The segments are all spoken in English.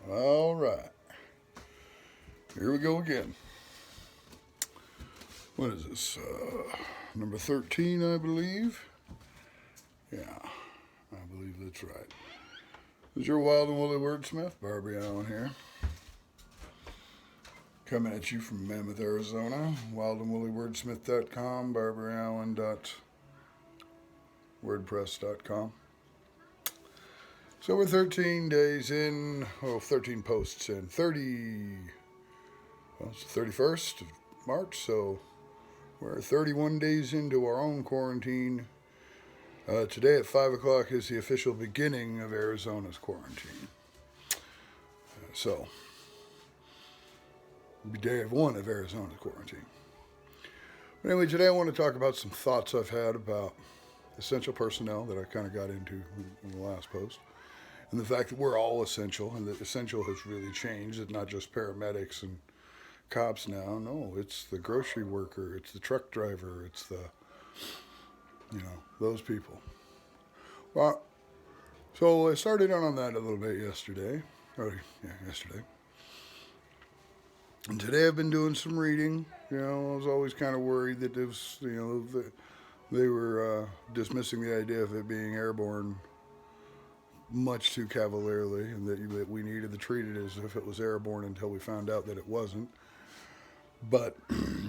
All right. Here we go again. What is this? Number 13, I believe. Yeah, I believe that's right. This is your wild and woolly wordsmith, Barbie Allen here. Coming at you from Mammoth, Arizona. Wildandwoollywordsmith.com, barbieallen.wordpress.com. So we're 13 days in, 13 posts in, it's the 31st of March, so we're 31 days into our own quarantine. Today at 5 o'clock is the official beginning of Arizona's quarantine. So, it'll be day one of Arizona's quarantine. But anyway, today I want to talk about some thoughts I've had about essential personnel that I kind of got into in the last post. And the fact that we're all essential, and that essential has really changed. It's not just paramedics and cops now. No, it's the grocery worker, it's the truck driver, it's the, those people. Well, so I started on that a little bit yesterday. Yesterday. And today I've been doing some reading. I was always kind of worried that it was, they were dismissing the idea of it being airborne much too cavalierly, and that we needed to treat it as if it was airborne until we found out that it wasn't. But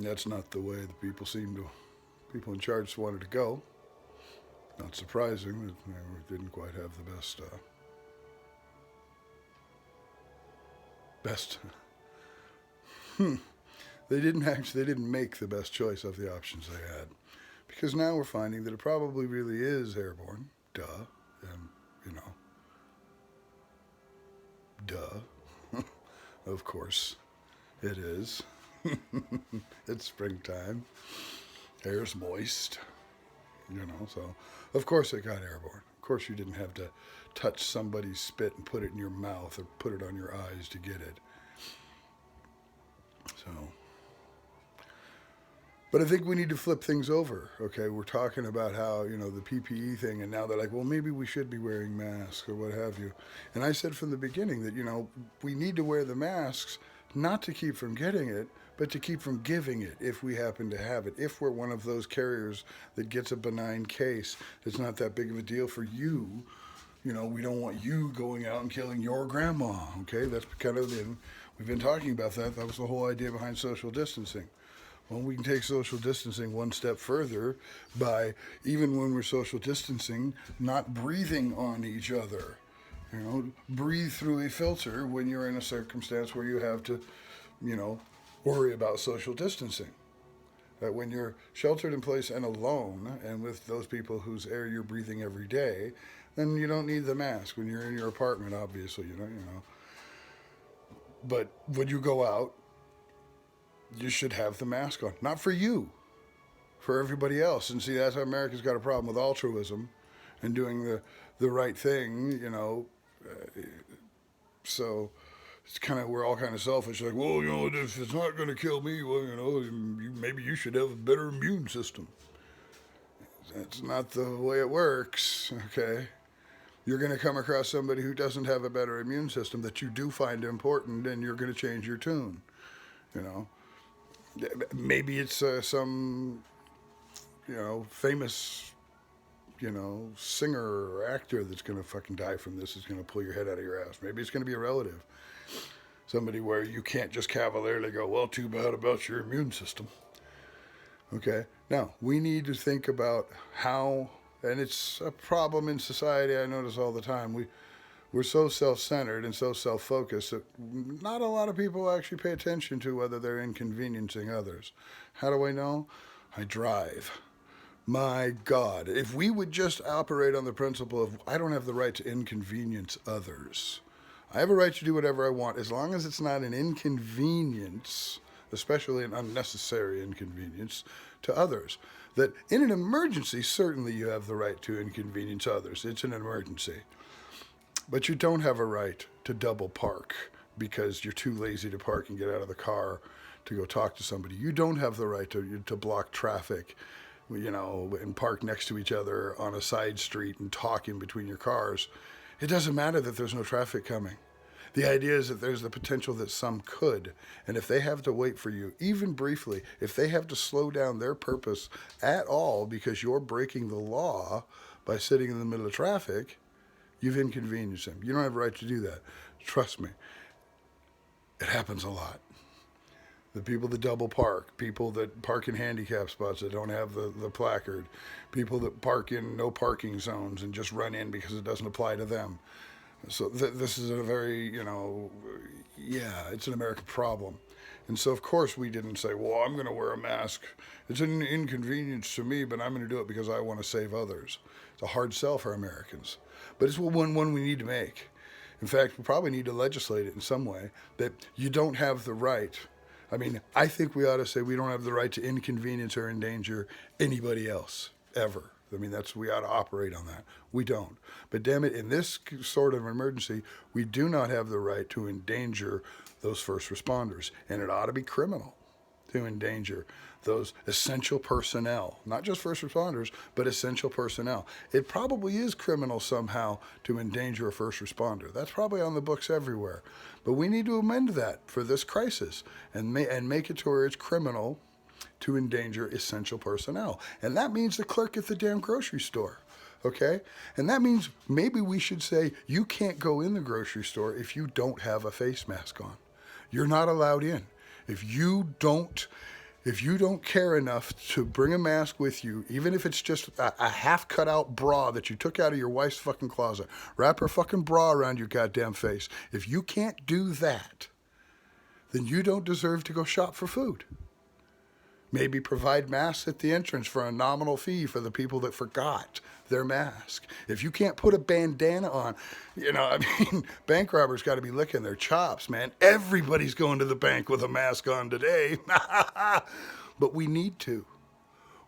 that's not the way the people in charge wanted to go. Not surprising that they didn't quite have the best. They didn't make the best choice of the options they had, because now we're finding that it probably really is airborne. Duh. Of course it is. It's springtime. Air's moist. So of course it got airborne. Of course you didn't have to touch somebody's spit and put it in your mouth or put it on your eyes to get it. So, but I think we need to flip things over. Okay, we're talking about how, the PPE thing, and now they're like, well, maybe we should be wearing masks or what have you. And I said from the beginning that, we need to wear the masks not to keep from getting it, but to keep from giving it if we happen to have it. If we're one of those carriers that gets a benign case, it's not that big of a deal for you. We don't want you going out and killing your grandma. Okay, that's kind of we've been talking about that. That was the whole idea behind social distancing. Well, we can take social distancing one step further by, even when we're social distancing, not breathing on each other. Breathe through a filter when you're in a circumstance where you have to, worry about social distancing. That when you're sheltered in place and alone, and with those people whose air you're breathing every day, then you don't need the mask. When you're in your apartment, obviously, But when you go out, you should have the mask on. Not for you, for everybody else. And see, that's how America's got a problem with altruism and doing the right thing, So it's we're all kind of selfish. Like, well, if it's not going to kill me, well, maybe you should have a better immune system. That's not the way it works, okay? You're going to come across somebody who doesn't have a better immune system that you do find important, and you're going to change your tune, Maybe it's some, famous, singer or actor that's going to fucking die from this, is going to pull your head out of your ass. Maybe it's going to be a relative. Somebody where you can't just cavalierly go, well, too bad about your immune system. Okay? Now, we need to think about how, and it's a problem in society I notice all the time. We're so self-centered and so self-focused that not a lot of people actually pay attention to whether they're inconveniencing others. How do I know? I drive. My God, if we would just operate on the principle of, I don't have the right to inconvenience others. I have a right to do whatever I want, as long as it's not an inconvenience, especially an unnecessary inconvenience, to others. That in an emergency, certainly you have the right to inconvenience others. It's an emergency. But you don't have a right to double park because you're too lazy to park and get out of the car to go talk to somebody. You don't have the right to block traffic, and park next to each other on a side street and talk in between your cars. It doesn't matter that there's no traffic coming. The idea is that there's the potential that some could. And if they have to wait for you, even briefly, if they have to slow down their purpose at all because you're breaking the law by sitting in the middle of traffic, you've inconvenienced them. You don't have a right to do that. Trust me, it happens a lot. The people that double park, people that park in handicap spots that don't have the placard, people that park in no parking zones and just run in because it doesn't apply to them. So this is a very, it's an American problem. And so, of course, we didn't say, well, I'm going to wear a mask. It's an inconvenience to me, but I'm going to do it because I want to save others. It's a hard sell for Americans. But it's one we need to make. In fact, we probably need to legislate it in some way that you don't have the right. I mean, I think we ought to say we don't have the right to inconvenience or endanger anybody else, ever. I mean, we ought to operate on that. We don't. But damn it, in this sort of emergency, we do not have the right to endanger those first responders. And it ought to be criminal to endanger those essential personnel, not just first responders, but essential personnel. It probably is criminal somehow to endanger a first responder. That's probably on the books everywhere. But we need to amend that for this crisis and make it to where it's criminal to endanger essential personnel. And that means the clerk at the damn grocery store, okay? And that means maybe we should say you can't go in the grocery store if you don't have a face mask on. You're not allowed in. If you don't care enough to bring a mask with you, even if it's just a half cut out bra that you took out of your wife's fucking closet, wrap her fucking bra around your goddamn face. If you can't do that, then you don't deserve to go shop for food. Maybe provide masks at the entrance for a nominal fee for the people that forgot their mask. If you can't put a bandana on, bank robbers got to be licking their chops, man. Everybody's going to the bank with a mask on today. But we need to.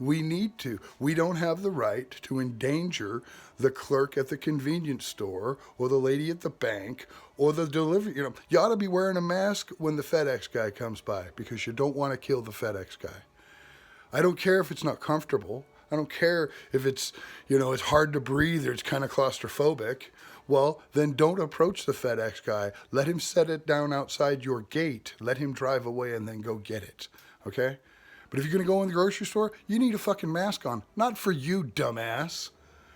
We need to. We don't have the right to endanger the clerk at the convenience store or the lady at the bank or the delivery. You ought to be wearing a mask when the FedEx guy comes by because you don't want to kill the FedEx guy. I don't care if it's not comfortable. I don't care if it's, it's hard to breathe or it's kind of claustrophobic. Well, then don't approach the FedEx guy. Let him set it down outside your gate. Let him drive away and then go get it, okay? But if you're going to go in the grocery store, you need a fucking mask on. Not for you, dumbass.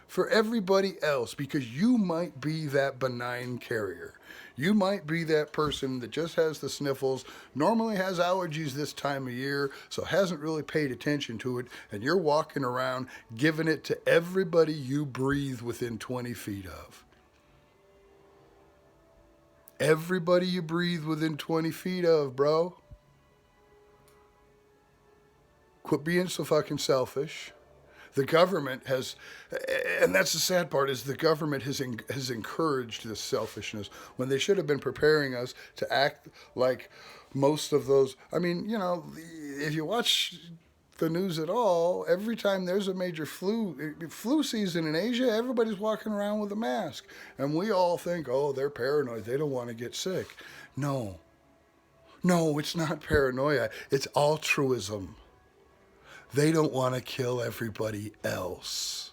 For everybody else, because you might be that benign carrier. You might be that person that just has the sniffles, normally has allergies this time of year, so hasn't really paid attention to it, and you're walking around giving it to everybody you breathe within 20 feet of. Everybody you breathe within 20 feet of, bro. Quit being so fucking selfish. The government has, and that's the sad part, is the government has encouraged this selfishness when they should have been preparing us to act like most of those. I mean, if you watch the news at all, every time there's a major flu season in Asia, everybody's walking around with a mask. And we all think, oh, they're paranoid. They don't want to get sick. No, it's not paranoia. It's altruism. They don't want to kill everybody else.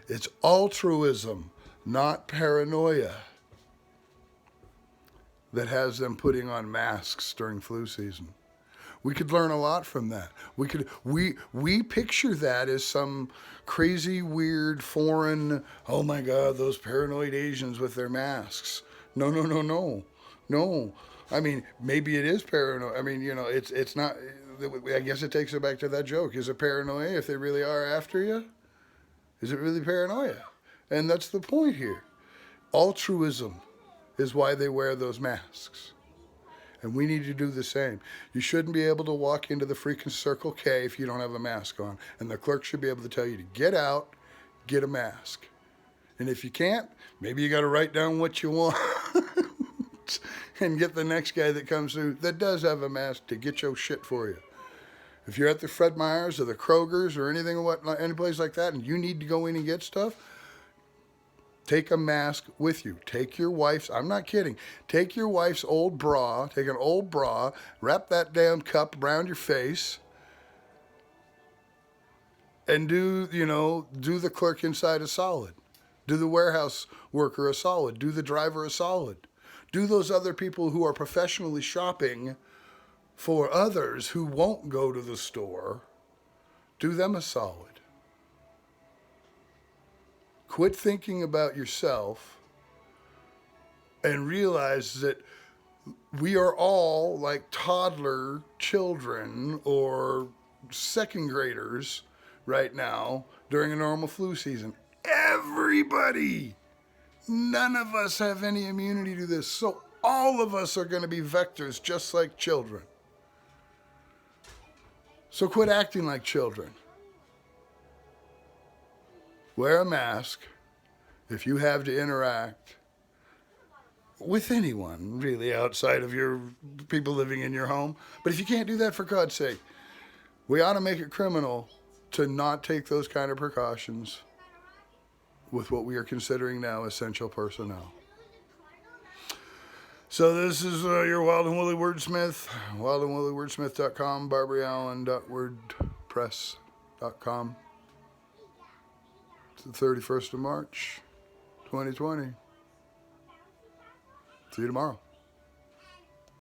It's altruism, not paranoia, that has them putting on masks during flu season. We could learn a lot from that. We picture that as some crazy, weird, foreign, oh my God, those paranoid Asians with their masks. No. I mean, maybe it is paranoid. I mean, it's not. I guess it takes it back to that joke. Is it paranoia if they really are after you? Is it really paranoia? And that's the point here. Altruism is why they wear those masks. And we need to do the same. You shouldn't be able to walk into the freaking Circle K if you don't have a mask on. And the clerk should be able to tell you to get out, get a mask. And if you can't, maybe you got to write down what you want. And get the next guy that comes through that does have a mask to get your shit for you. If you're at the Fred Meyers or the Kroger's or any place like that, and you need to go in and get stuff, take a mask with you. Take your wife's, I'm not kidding, take your wife's old bra, take an old bra, wrap that damn cup around your face, and do the clerk inside a solid. Do the warehouse worker a solid. Do the driver a solid. Do those other people who are professionally shopping for others who won't go to the store, do them a solid. Quit thinking about yourself and realize that we are all like toddler children or second graders right now during a normal flu season. Everybody! None of us have any immunity to this, so all of us are going to be vectors just like children. So quit acting like children. Wear a mask if you have to interact with anyone, really, outside of your people living in your home. But if you can't do that, for God's sake, we ought to make it criminal to not take those kind of precautions with what we are considering now essential personnel. So this is your Wild and Woolly Wordsmith, wildandwoollywordsmith.com, barbryallen.wordpress.com. It's the 31st of March, 2020. See you tomorrow.